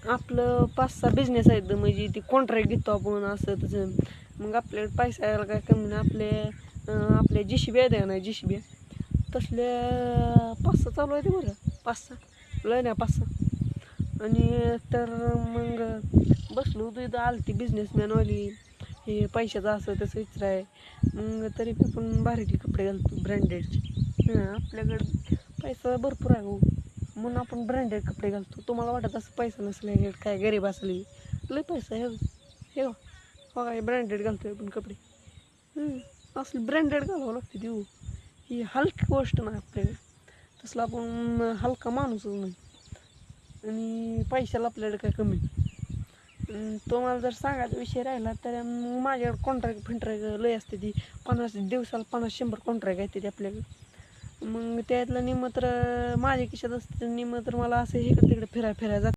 आपलं 5-6 बिझनेस आहेत म्हणजे ती कॉन्ट्रॅक्ट घेतो आपण असं तसं. मग आपल्याकडे पैसा यायला काय कमी नाही. आपल्या JCB आहे ना, JCB तसल्या 5-6 चालू आहे ते बरं. 5-6 लय नाही 5-6. आणि तर मग बसलो होतो इथं आलती बिझनेसमॅनवाली, हे पैशाचं असं तसं विचाराय. मग तरी पण भारीतले कपडे घालतो ब्रँडेडचे. आपल्याकडं पैसा भरपूर आहे हो, म्हणून आपण ब्रँडेड कपडे घालतो. तुम्हाला वाटत असं पैसा नसले काय गरीब असले, लय पैसा आहे हे हो काय ब्रँडेड घालतोय आपण कपडे. असलं ब्रँडेड घालावं लागते ती हो. ही हलकी गोष्ट नाही आपल्याकडे, तसलं आपण हलका माणूसच नाही. आणि पैशाला आपल्याकडे काय कमी. तुम्हाला जर सांगायचा विषय राहिला तर माझ्याकडे कॉन्ट्रॅक्ट लय असते ती. दिवसाला 50-100 कॉन्ट्रॅक्ट येते ती आपल्याकडे. मग त्यातलं निम्मं तर माझ्या खिशात असते, निम्मं तर मला असं इकडे तिकडे फिरायला जाते.